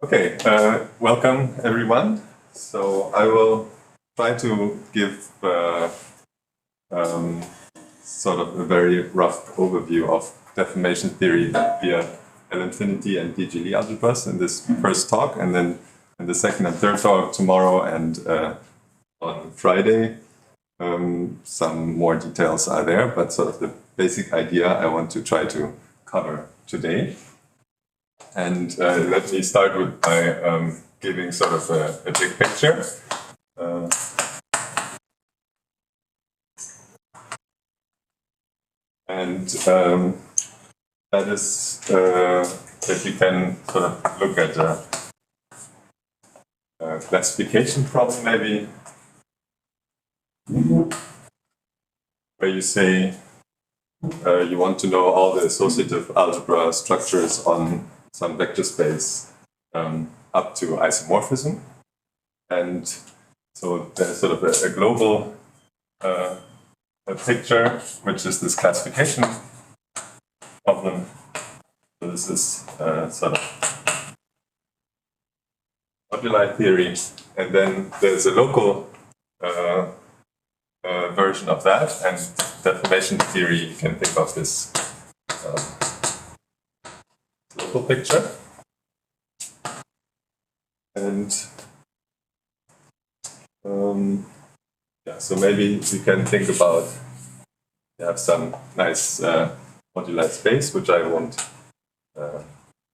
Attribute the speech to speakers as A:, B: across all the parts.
A: Okay, welcome everyone. So I will try to give sort of a very rough overview of deformation theory via L-infinity and DGL algebras in this first talk, and then in the second and third talk tomorrow and on Friday. Some more details are there, but sort of the basic idea I want to try to cover today. And let me start with by giving sort of a big picture. And that is that you can sort of look at a classification problem maybe, where you say you want to know all the associative algebra structures on some vector space up to isomorphism. And so there's sort of a global a picture, which is this classification problem. So this is sort of moduli theory, and then there's a local version of that, and deformation theory, you can think of this local picture. And yeah, so maybe we can think about, you have some nice moduli space, which I won't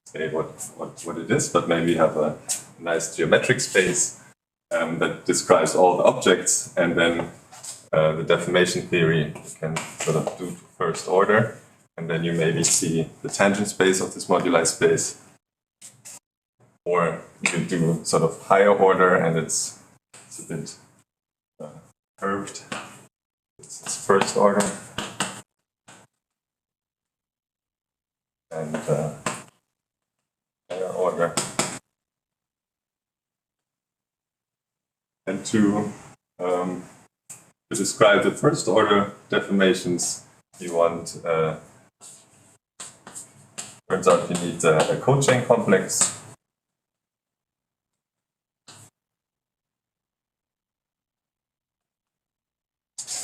A: say what it is, but maybe have a nice geometric space that describes all the objects, and then the deformation theory you can sort of do first order, and then you maybe see the tangent space of this moduli space. Or you can do sort of higher order, and it's a bit curved. It's first order. And higher order. And to describe the first order deformations, you want, turns out you need a cochain complex.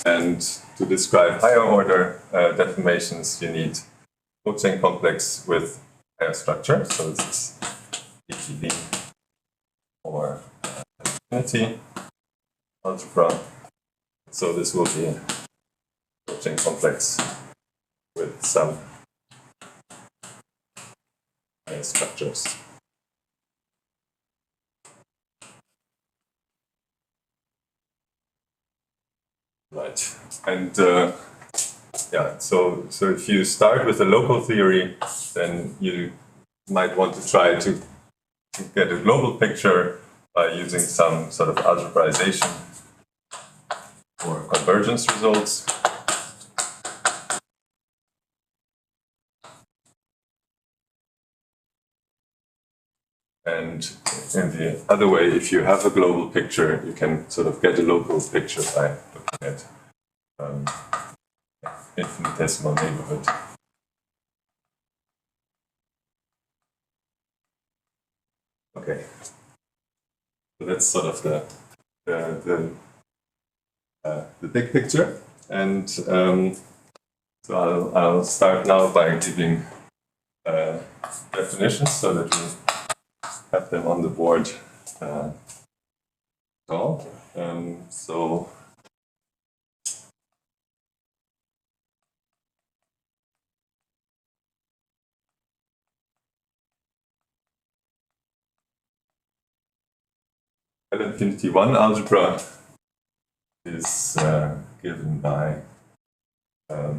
A: And to describe higher order deformations, you need cochain complex with higher structure. So this is DGD or infinity algebra. So this will be a cochain complex with some higher structures. Right, and yeah, so if you start with a local theory, then you might want to try to get a global picture by using some sort of algebraization or convergence results. And in the other way, if you have a global picture, you can sort of get a local picture by looking at infinitesimal neighborhood. Okay, so that's sort of the big picture, and so I'll start now by giving definitions so that we have them on the board. So L-infinity 1 algebra is given by a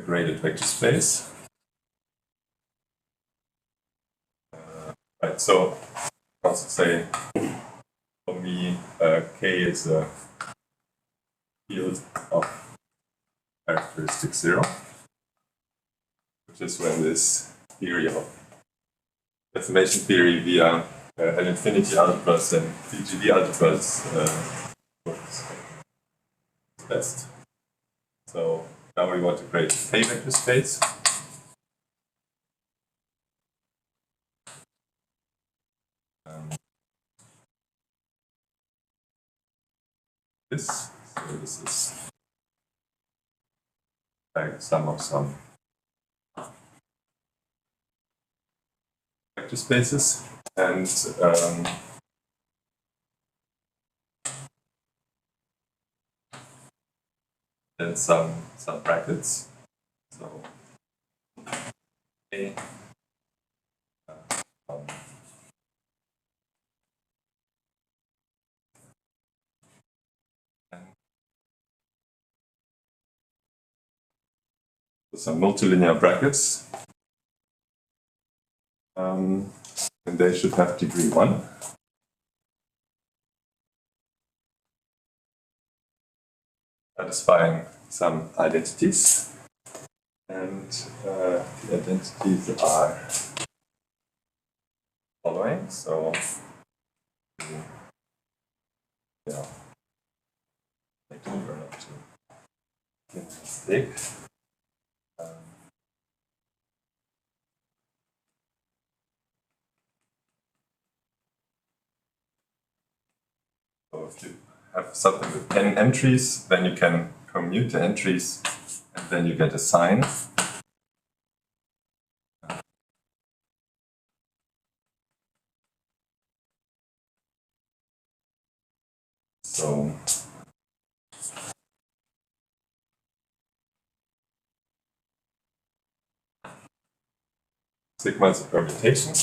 A: graded vector space. Right, so I also say for me K is a field of characteristic 0, which is when this theory of deformation theory via L-infinity algebras and DGD algebras works best. So now we want to create a K vector space. this. So this is like sum of some vector spaces, and then some brackets. So A some multilinear brackets, and they should have degree 1. Satisfying some identities, and the identities are following. So, yeah, I can turn up to mistake. So if you have something with n entries, then you can commute the entries, and then you get a sign. So sigma is a permutation,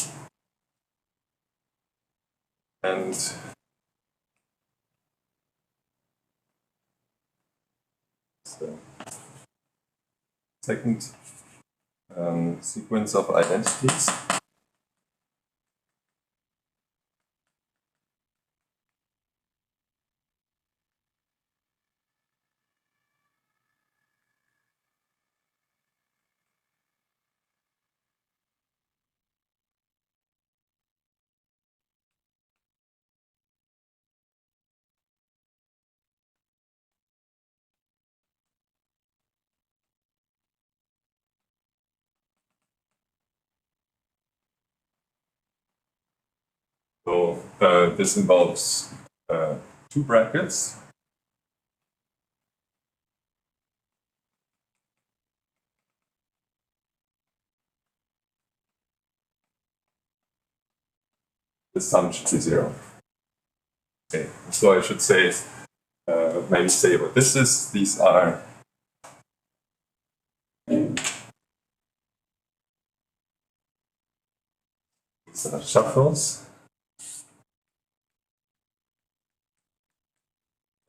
A: and the second sequence of identities. So this involves 2 brackets. The sum should be 0. Okay, so I should say, maybe say what this is. These are shuffles.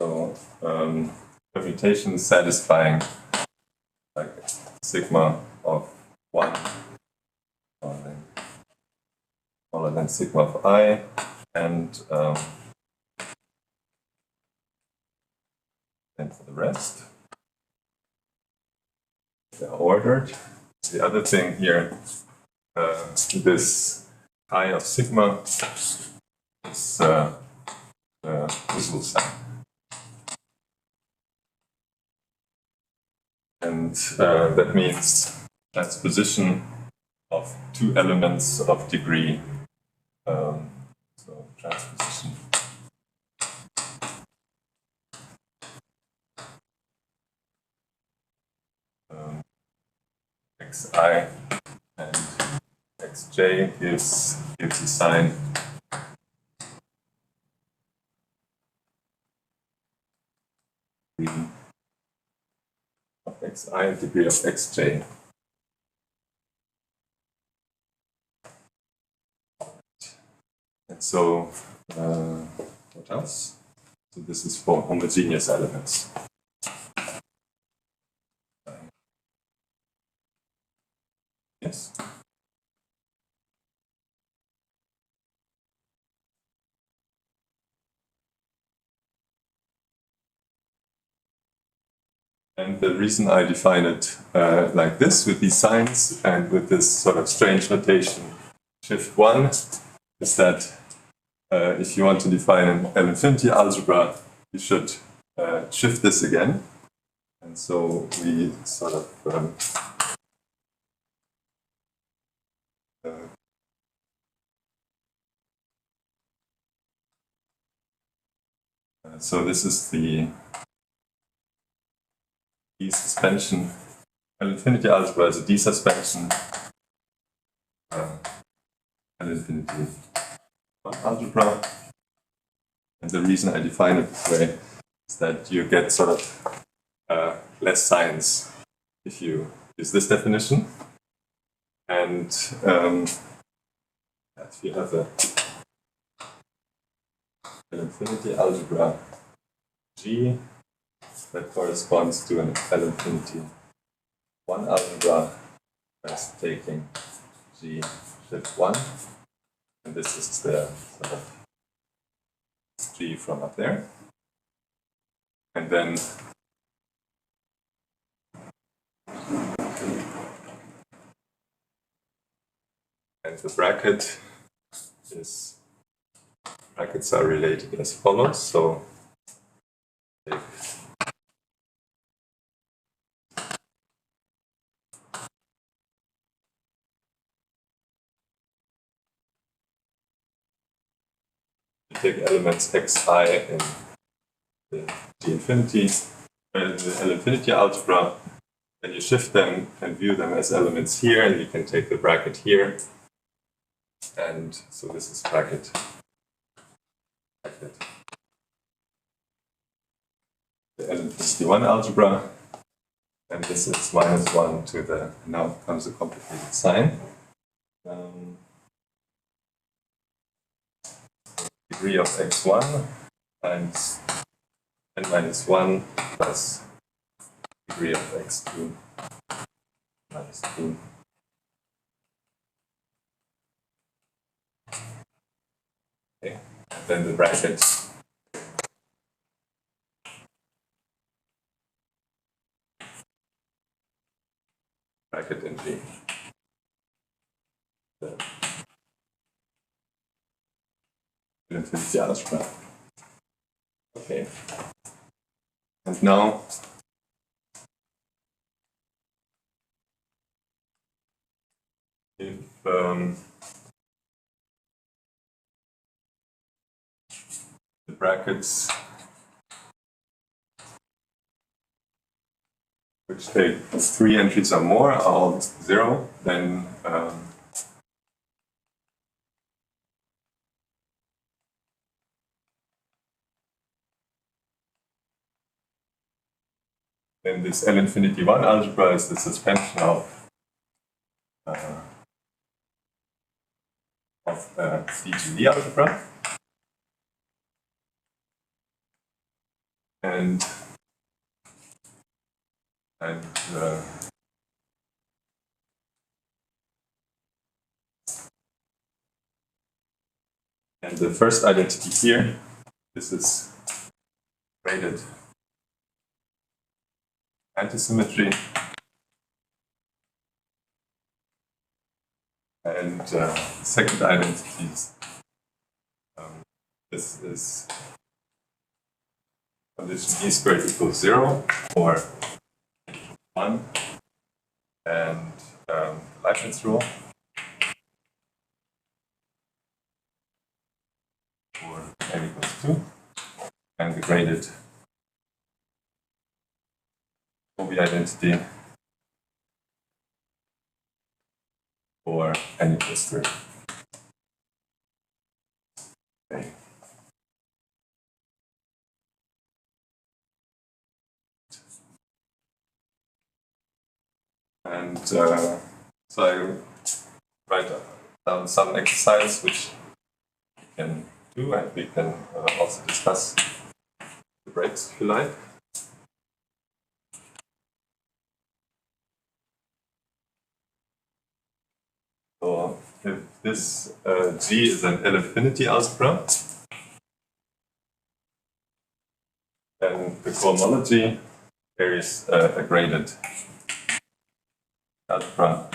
A: So permutation satisfying like sigma of 1 smaller than sigma of I, and then for the rest, they're ordered. The other thing here, this chi of sigma is visual sign. And that means transposition of 2 elements of degree. So transposition xi and xj gives the sign of xi and degree of xj. And so, what else? So this is for homogeneous elements. Yes? And the reason I define it like this, with these signs and with this sort of strange notation, shift 1, is that if you want to define an L-infinity algebra, you should shift this again. And so we sort of So this is the D-suspension. L-infinity algebra is a D-suspension L-infinity algebra. And the reason I define it this way is that you get sort of less science if you use this definition. And if you have an infinity algebra G that corresponds to an L-infinity 1 algebra that's taking G shift 1, and this is the sort of G from up there. And then the brackets are related as follows. So take elements xi in the G-infinity, the L-infinity algebra, then you shift them and view them as elements here, and you can take the bracket here. And so this is bracket. The L-infinity 1 algebra, and this is -1 to the, now it comes a complicated sign. Degree of x1 times n-1 plus degree of x2 minus 2. Okay, and then the brackets. Bracket in G. The infinity algebra. Okay. And now if the brackets which take 3 entries or more are all 0, then this L-infinity 1 algebra is the suspension of DGD algebra. And the first identity here, this is graded antisymmetry. And the second identity is this is condition e squared equals 0 for 1 and Leibniz rule for n equals 2, and the graded OB identity for n equals 3. Okay. And so I write down some exercise which we can do, and we can also discuss the breaks if you like. So if this G is an L-infinity algebra, then the cohomology carries a graded algebra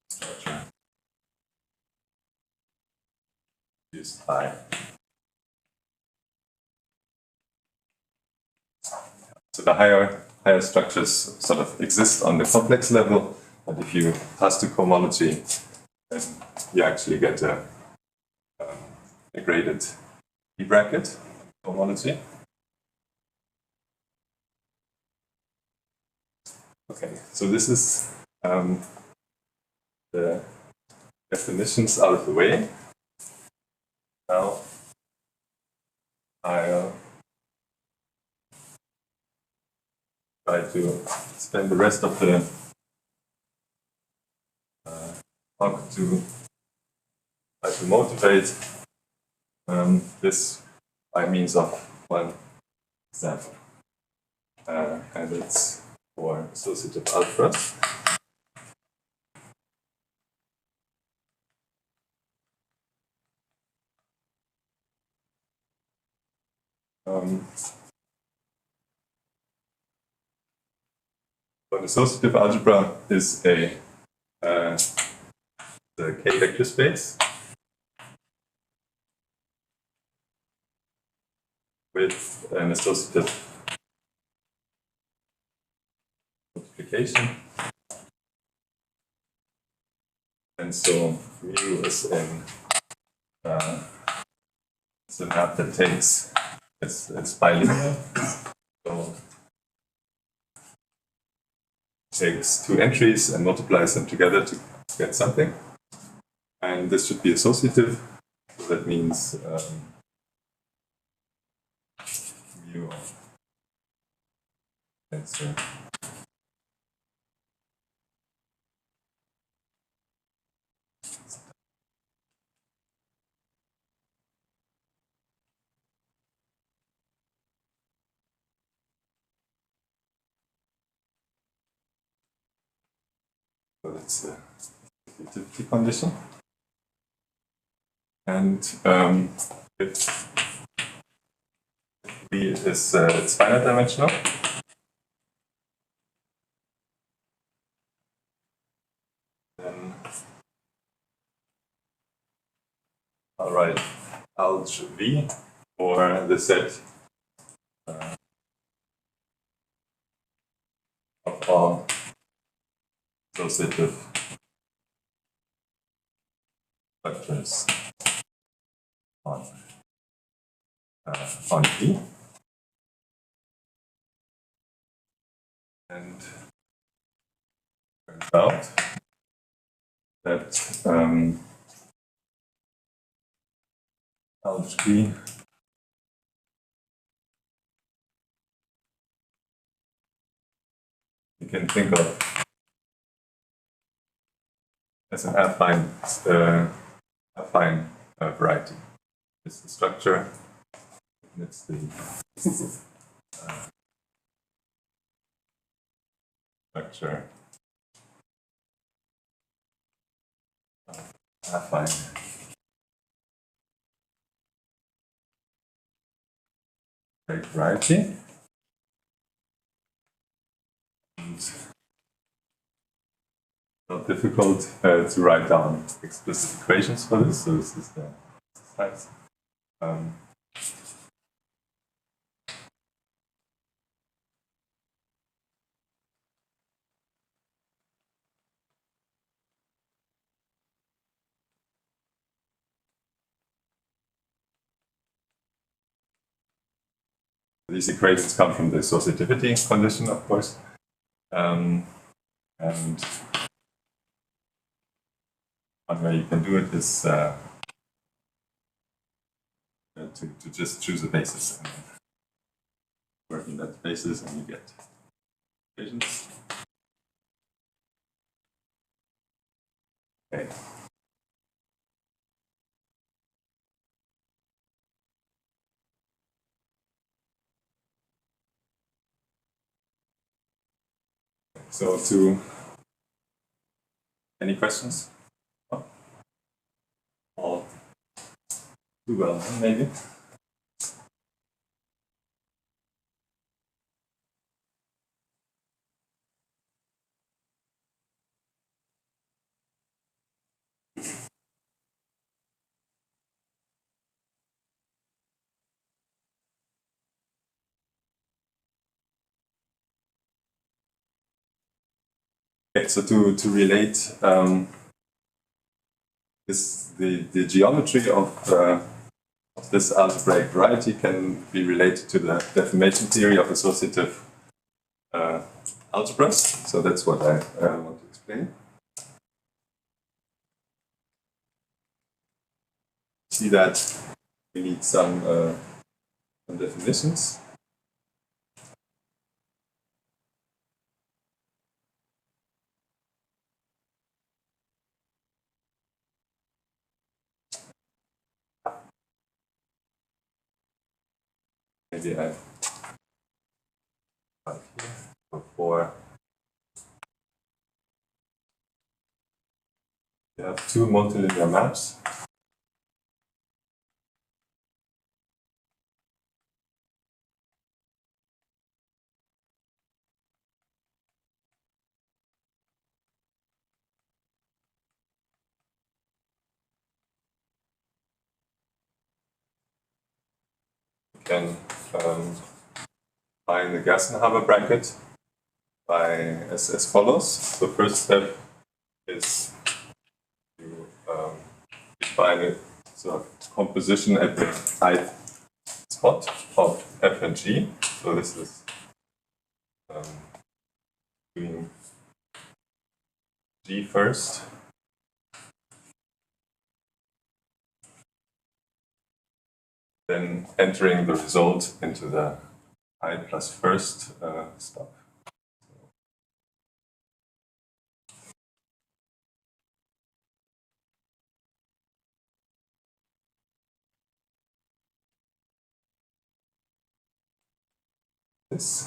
A: structure used by. So the higher structures sort of exist on the complex level, but if you pass to cohomology, then you actually get a graded E bracket cohomology. Okay, so this is the definitions out of the way. Now I'll try to spend the rest of the talk to try to motivate this by means of one example. And it's for associative algebras. So an associative algebra is a K-vector space with an associative multiplication. And so mu is in it's a map that takes it's bilinear. So takes two entries and multiplies them together to get something. And this should be associative. So that means mu of answer so that's the associativity condition. And if V is it's finite dimensional, then I'll write alg V for the set of all associative vectors on V. And turns out that alg V you can think of as an affine variety. It's the structure, and it's the structure of affine variety. And not difficult to write down explicit equations for this, so this is the exercise. These equations come from the associativity condition, of course. And one way you can do it is to just choose a basis and work in that basis, and you get equations. Okay. So any questions? Oh. All too well, maybe. Okay, so to relate the geometry of this algebraic variety can be related to the deformation theory of associative algebras. So that's what I want to explain. See that we need some definitions. Maybe I have here for you have two multilinear maps. You can find the Gassenhaber bracket by as follows. The first step is to define a sort of composition at the ith spot of f and g. So this is doing g first, then entering the result into the I plus first stop. This.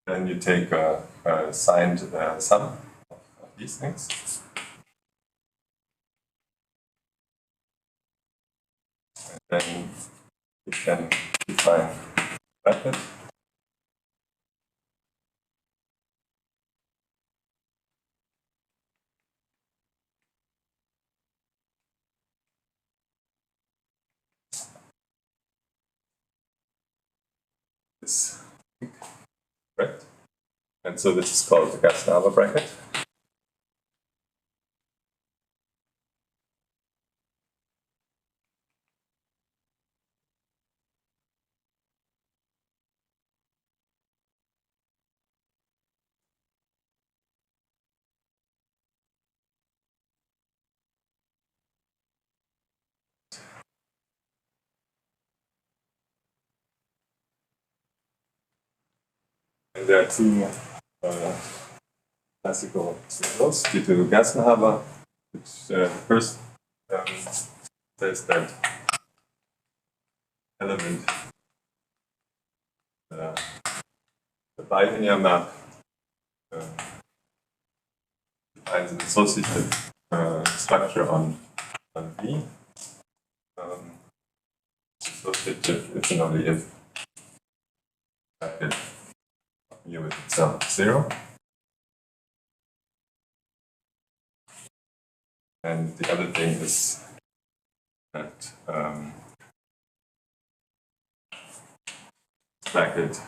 A: Then you take a signed sum of these things. And then you can define bracket. This, correct? And so this is called the Gassenhaber bracket. And there are two classical symbols due to Gassenhaber, which the first says that element the bilinear map defines an associative structure on V. Associative is and only if bracket mu is itself 0. And the other thing is that bracket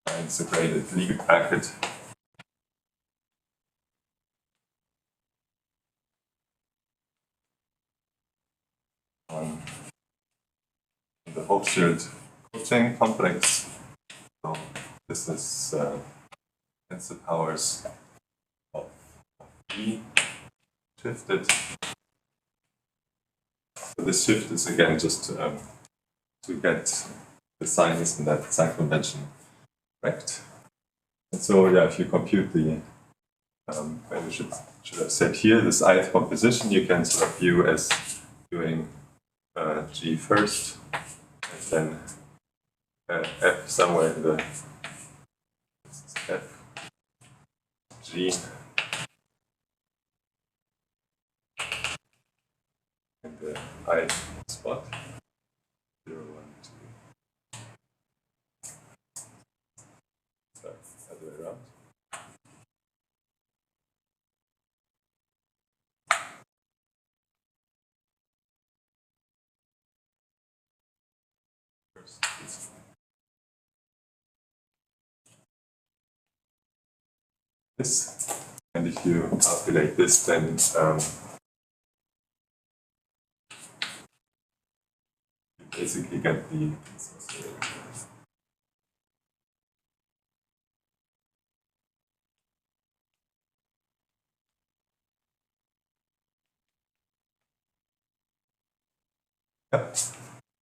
A: finds a graded Lie bracket on the Hochschild cochain complex. So this is hence the powers of E shifted. So this shift is again just to get the signs in that sign convention correct. And so yeah, if you compute the I should have said here this ith composition, you can sort of view as doing G first, and then F somewhere in the F G in the ith spot 0, 1, 2. Sorry, other way around. this, and if you calculate this, then you basically get the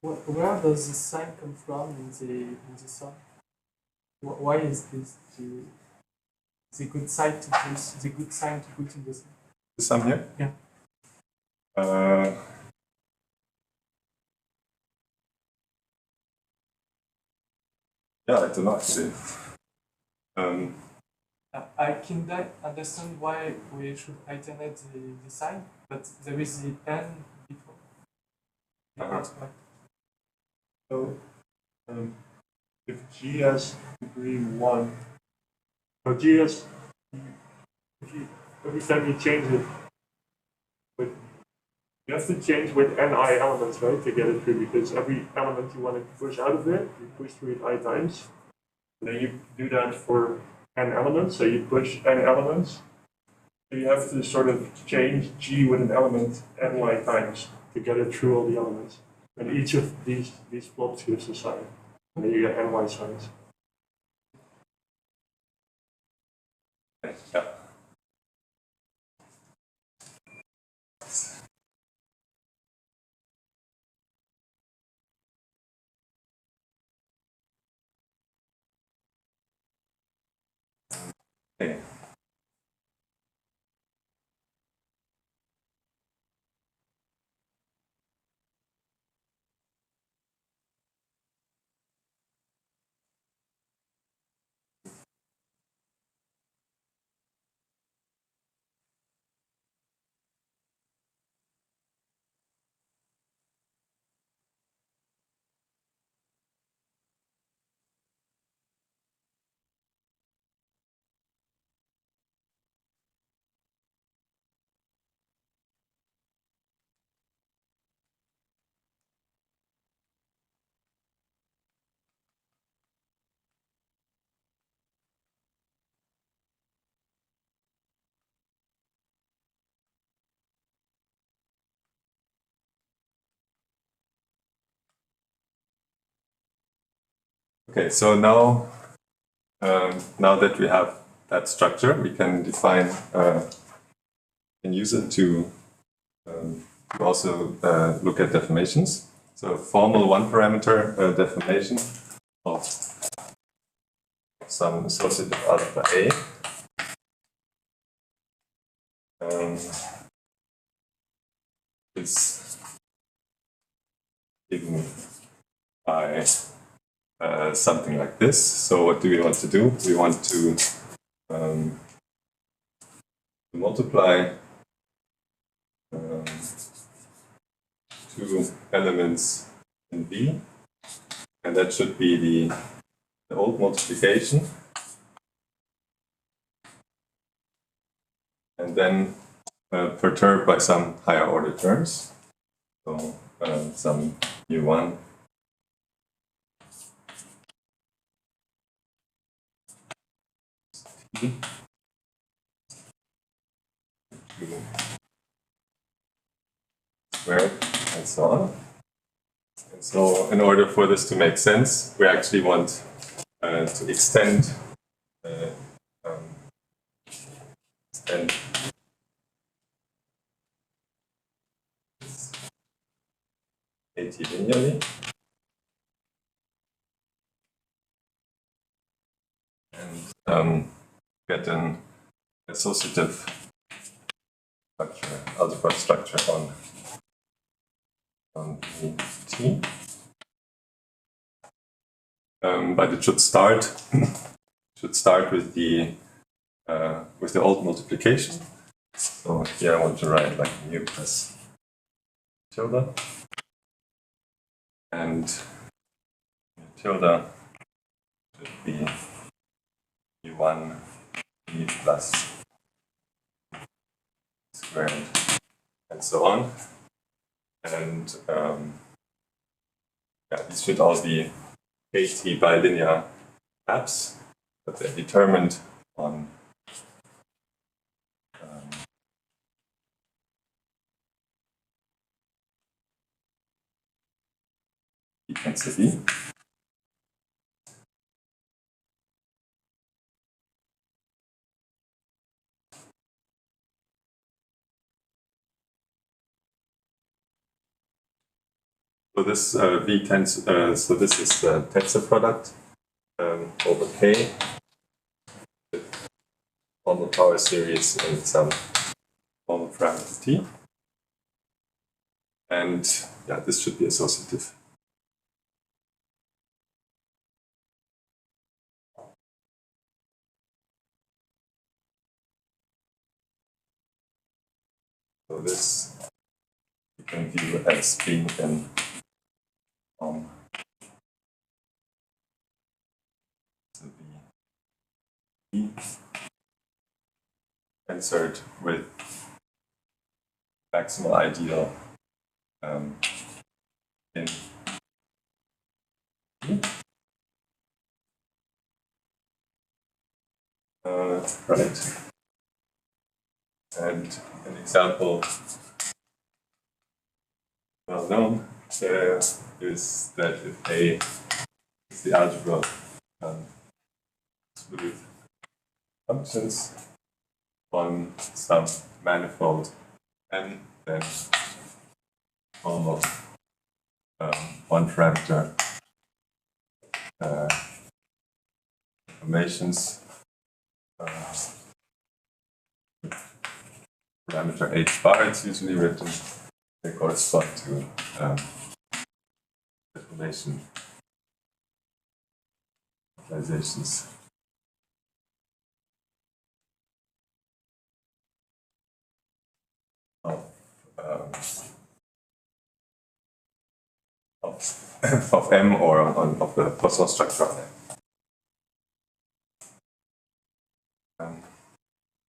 B: Where does the sign come from in the sum? Why is this the good sign to put in the sum?
A: The sum here?
B: Yeah.
A: Yeah, I don't know actually.
B: I can understand why we should alternate the sign, but there is the n before.
C: So, if G has degree 1, so G has, every time you change it, you have to change with ni elements, right, to get it through, because every element you want to push out of it, you push through it I times. And then you do that for n elements, so you push n elements. So you have to sort of change G with an element ny times to get it through all the elements. And each of these blocks gives a sign. And then you get ny signs.
A: Yeah. Okay. Okay, so now that we have that structure, we can define and use it to also look at deformations. So formal one-parameter deformation of some associative algebra A. Is given by something like this. So what do we want to do? We want to multiply two elements in B, and that should be the old multiplication, and then perturbed by some higher order terms. So some u1 squared, and so on. And so in order for this to make sense, we actually want to extend AT linearly. And get an associative structure, algebra structure on T. But it should start with the old multiplication. So here I want to write like mu plus tilde, and tilde should be u1 e plus squared, and so on. And yeah, these should all be kt bilinear maps, but they're determined on intensity. So this V tensor, so this is the tensor product over K, normal power series and some normal parameter T. And yeah, this should be associative. So this you can view as being an tensor with maximal ideal in right. And an example well known is that if A is the algebra with functions on some manifold n, then almost one parameter deformations parameter h bar, it's usually written, they correspond to deformation realizations. Of M or of the Poisson structure on M.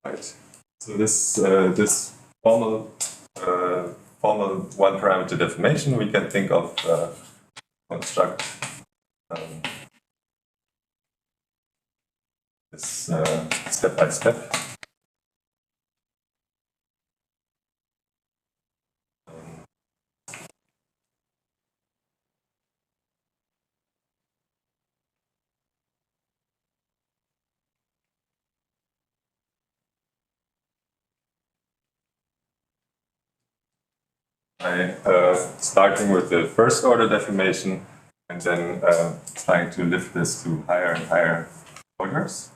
A: Right. So this formal one parameter deformation we can think of construct this step by step. Starting with the first order deformation and then trying to lift this to higher and higher orders.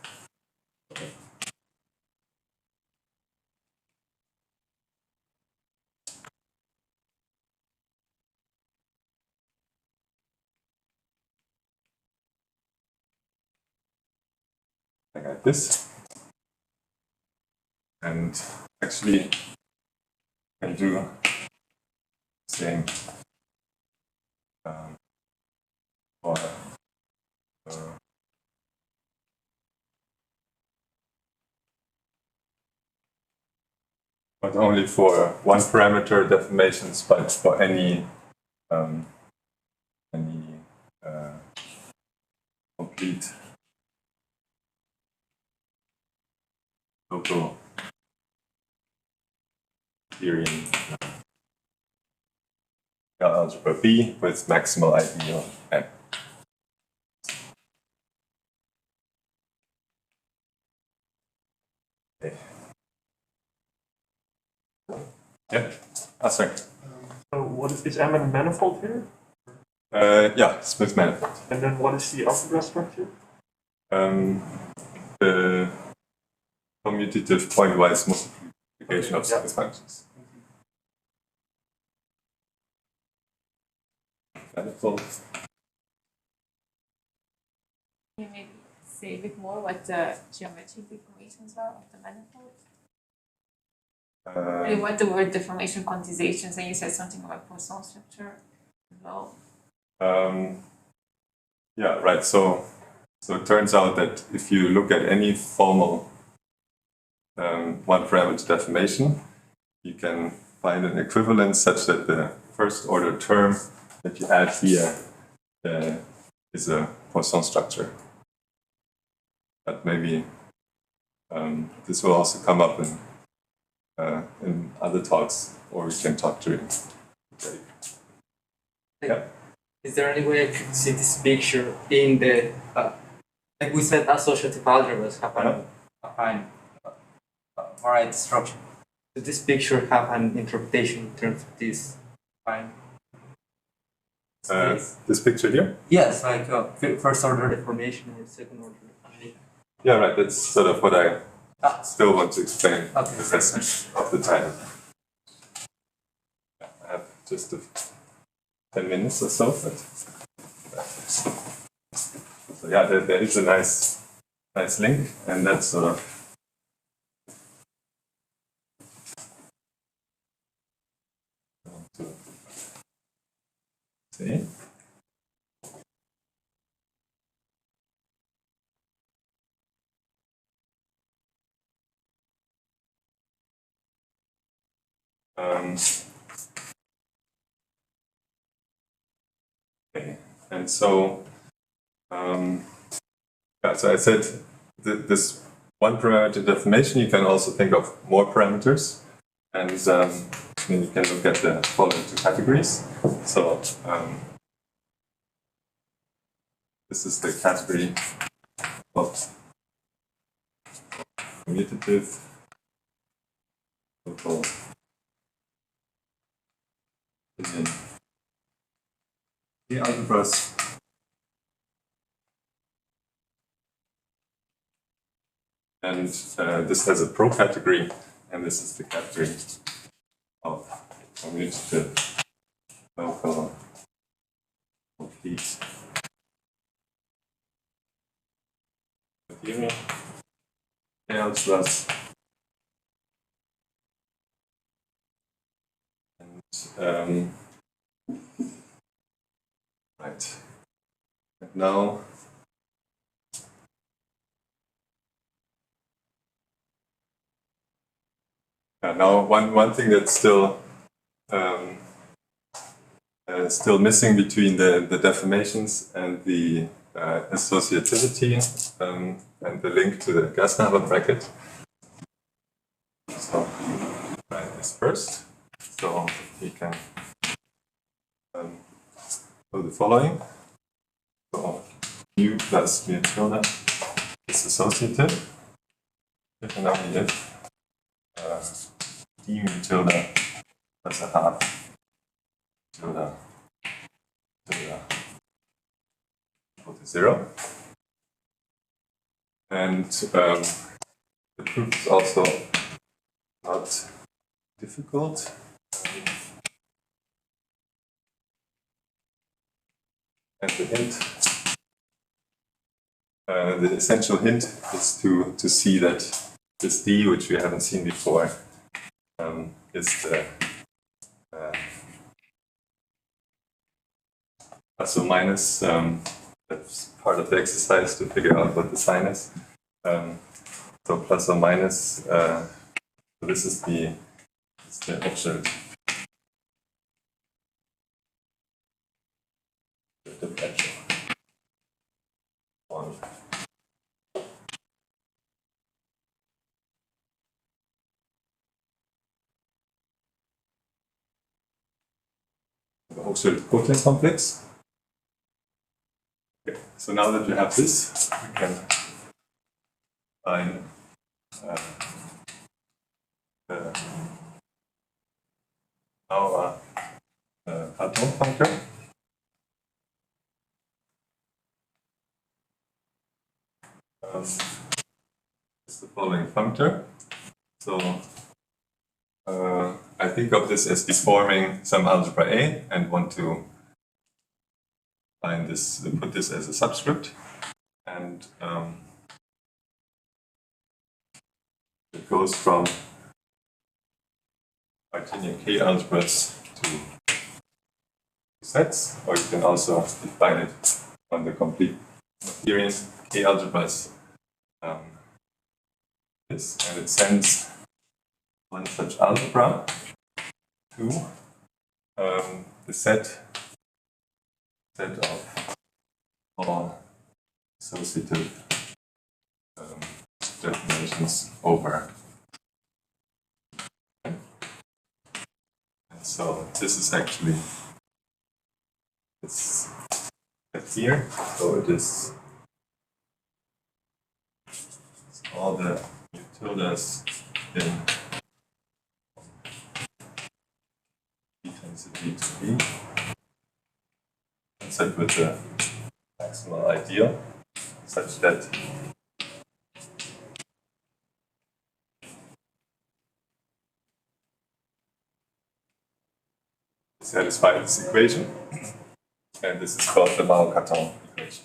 A: Like this. And actually can do the same for not only for one parameter deformations, but for any complete local theory in algebra B with maximal ideal M. Okay. Yeah. Sorry.
C: So what is M a manifold here?
A: Yeah, Smith manifold.
C: And then what is the algebra structure?
A: The commutative pointwise multiplication of Smith functions. Manifold.
D: Can you maybe say a bit more what the geometric deformations are of the manifold? And what the word deformation quantizations, and you said something about Poisson structure as well.
A: Yeah, right. So it turns out that if you look at any formal one parameter deformation, you can find an equivalence such that the first order term that you add here is a Poisson structure. But maybe this will also come up in other talks, or we can talk during the break. Yeah.
E: Is there any way I could see this picture in the, like we said, associative algebras have an variety structure. Does this picture have an interpretation in terms of this fine?
A: This picture here?
E: Yes, like first order deformation or second order deformation.
A: Yeah, right. That's sort of what I still want to explain the rest of the time. I have just 10 minutes or so. So yeah, there is a nice link, and that's sort of see. Okay. And so, so I said this one parameter deformation, you can also think of more parameters, and then you can look at the following two categories. So this is the category of commutative local in the algebras. And this has a pro category, and this is the category of commutative local complete material algebras. And right. And now one thing that's still missing between the deformations and the associativity and the link to the Gassnaber bracket. So write this first. So we can do the following. So mu plus mu tilde is associative. If and only if d mu tilde plus a half tilde equal to 0. And the proof is also not difficult. And the hint, the essential hint is to see that this d, which we haven't seen before, is the plus or minus. That's part of the exercise to figure out what the sign is. So plus or minus. So this is the observed differential. One. The Hochschild-Kotlin complex. Okay. So now that we have this, we can find our Platon functor. It's the following functor. So I think of this as deforming some algebra A and want to find this, put this as a subscript, and it goes from Artinian K algebras to sets, or you can also define it on the complete Artinian K algebras. And it sends one such algebra to the set of all associative deformations over. And so this is actually this here. So it is all the tildes in B tends to B to B. Set with the maximal ideal, such that satisfy this equation, and this is called the Mao-Cartan equation.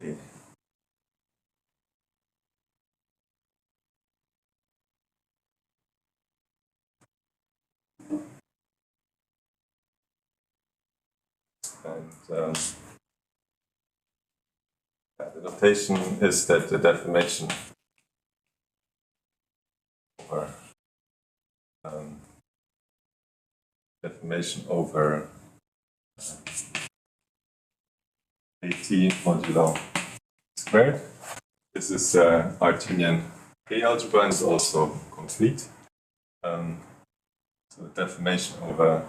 A: Okay. And the notation is that the deformation over AT modulo squared. This is Artinian K algebra and is also complete. So deformation over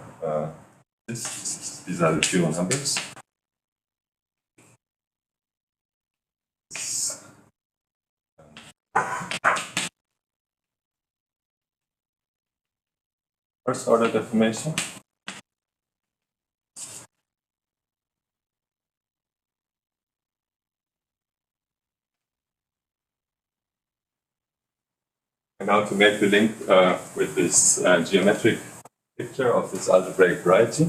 A: these are the pure numbers. First order deformation. And now to make the link with this geometric picture of this algebraic variety.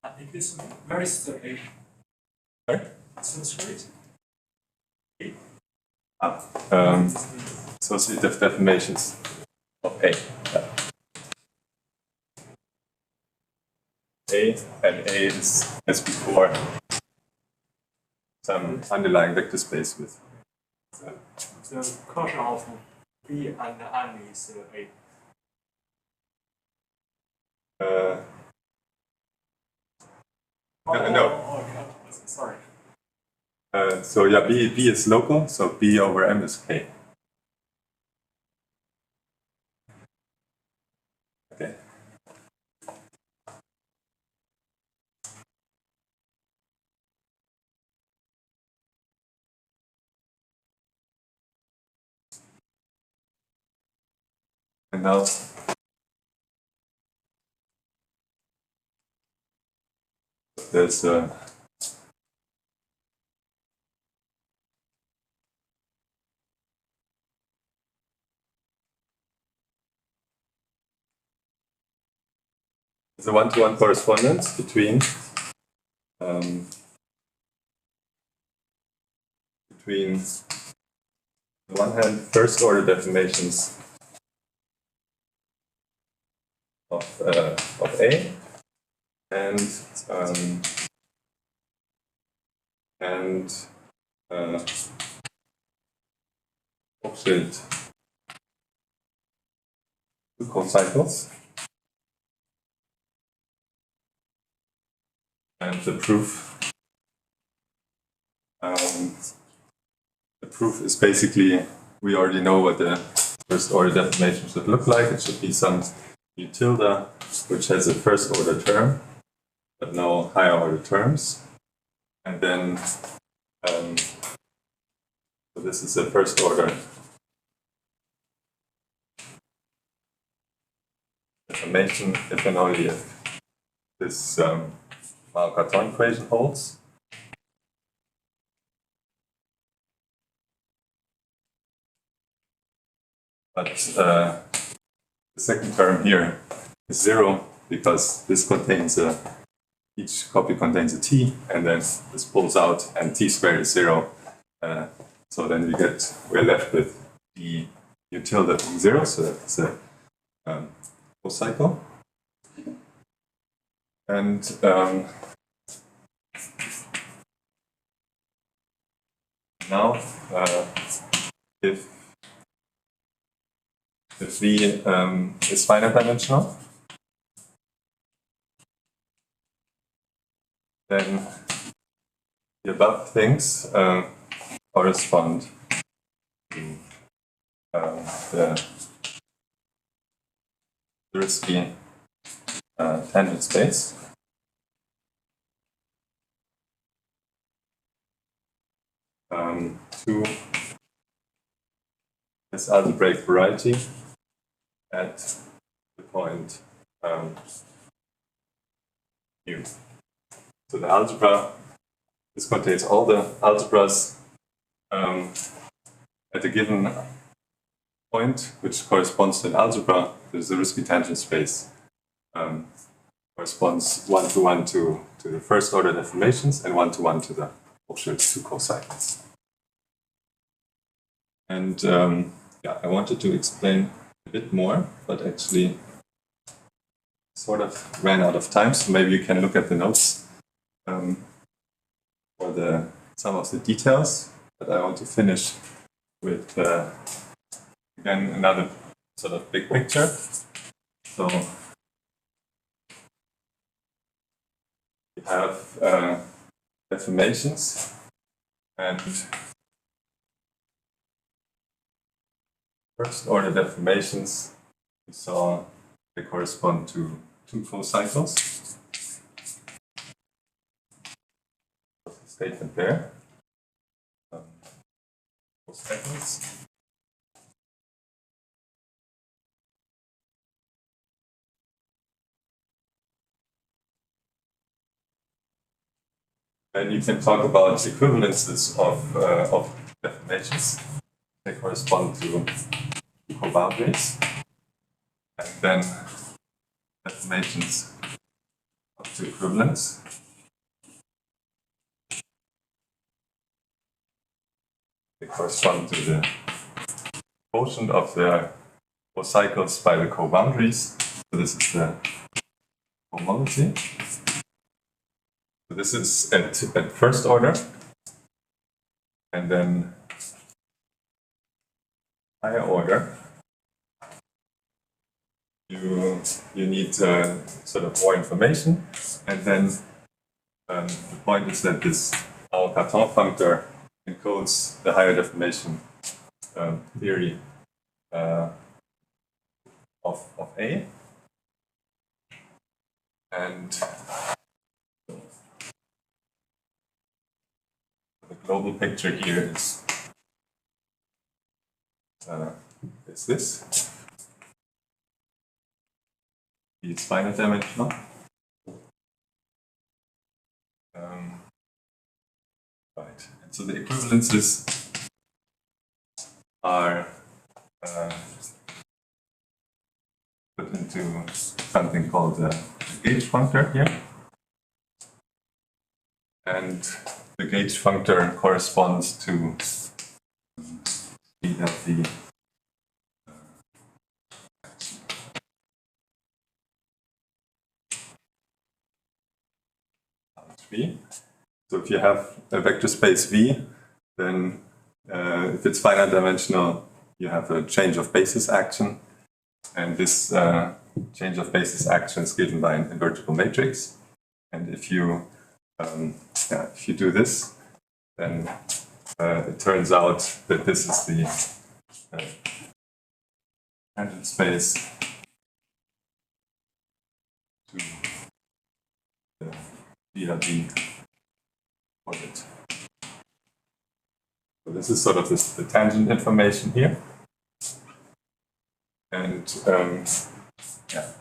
F: I think this very straight.
A: Sorry?
F: So straight.
A: Associative deformations of A. Yeah. And A is, as before, some underlying vector space with.
F: The quotient of B and N is A.
A: No.
F: Okay. Sorry.
A: So yeah, B is local, so B over M is K. Okay. And now there's a one-to-one correspondence between on the one hand first order deformations of A and Hochschild cocycles. And the proof is basically, we already know what the first order deformation should look like. It should be some U tilde which has a first order term, but no higher order terms. And then, so this is a first order deformation if and only if this Mao-Cartan equation holds. But the second term here is 0 because this contains each copy contains a t, and then this pulls out, and t squared is 0. So then we're left with the U tilde being 0, so that's a full cycle. And now, if V is finite dimensional, then the above things correspond to the Zariski tangent space. To this algebraic variety at the point U. So the algebra, this contains all the algebras at a given point, which corresponds to an algebra. The Zariski tangent space corresponds 1-to-1 to the first order deformations and 1-to-1 to the Hochschild's two cocycles. And yeah, I wanted to explain a bit more, but actually sort of ran out of time, so maybe you can look at the notes for some of the details. But I want to finish with again another sort of big picture. So we have deformations, and first order deformations, we saw they correspond to two full cycles. What's the statement there? Full cycles. Then you can talk about equivalences of deformations. They correspond to coboundaries. And then deformations up to equivalence. They correspond to the quotient of the cocycles by the coboundaries. So this is the homology. So this is at first order. And then higher order, you need sort of more information, and then the point is that this Cartan functor encodes the higher deformation theory of A, and the global picture here is this. It's finite dimensional. Right, and so the equivalences are put into something called the gauge functor here. And the gauge functor corresponds to speed at the V. So if you have a vector space V, then if it's finite dimensional, you have a change of basis action. And this change of basis action is given by an invertible matrix. And if you do this, then it turns out that this is the tangent space to the VLB orbit. So this is sort of the tangent information here. And yeah,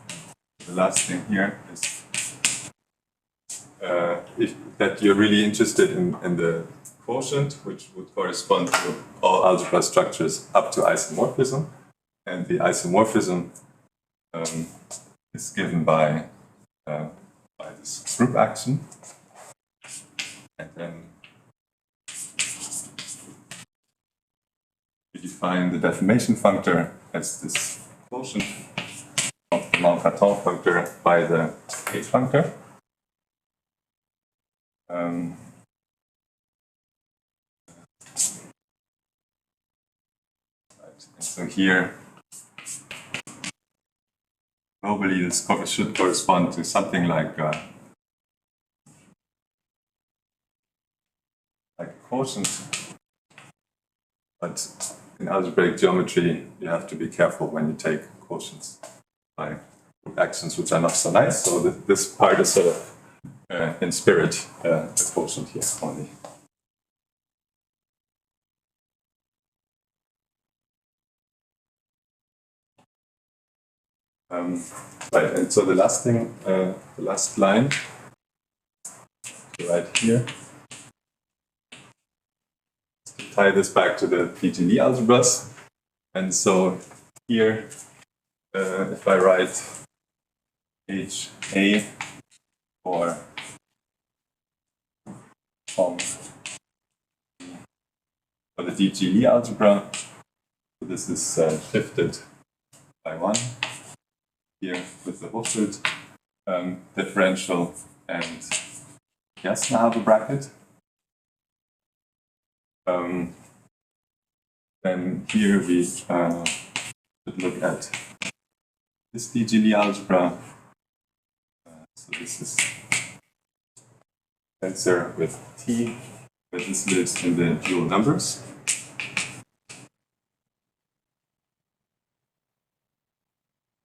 A: the last thing here is that you're really interested in the quotient, which would correspond to all algebra structures up to isomorphism. And the isomorphism is given by this group action. And then we define the deformation functor as this quotient of the Cartan functor by the gauge functor. Um, right. And so here, globally, this should correspond to something like a quotient. But in algebraic geometry, you have to be careful when you take quotients by group actions which are not so nice. So this part is sort of in spirit a quotient here only. Right, and so the last thing, the last line, right here, to tie this back to the PGD algebras. And so here, if I write HA for the DGE algebra, so this is shifted by 1 here with the Hofschild differential and Jasna bracket. Then here we should look at this DGE algebra. So this is tensor with T, where this lives in the dual numbers.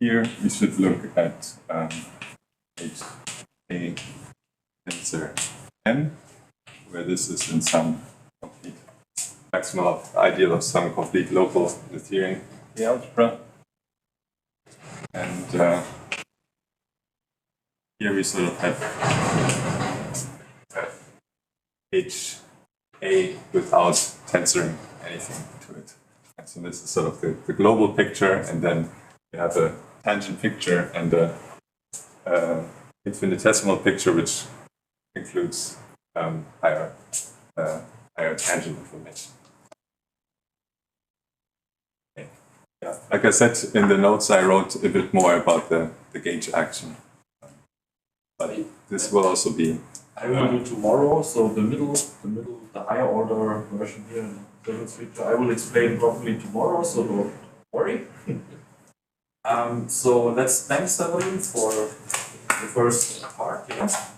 A: Here we should look at HA tensor M, where this is in some complete maximum of ideal of some complete local Noetherian algebra. And here we sort of have HA without tensoring anything to it. And so this is sort of the global picture, and then you have a tangent picture and a infinitesimal picture, which includes higher tangent information. Okay. Yeah, like I said in the notes, I wrote a bit more about the gauge action, but this will also be.
F: I will do tomorrow. So the higher order version here in Severin feature, I will explain properly tomorrow. So don't worry. So let's thank Severin for the first part. Yes.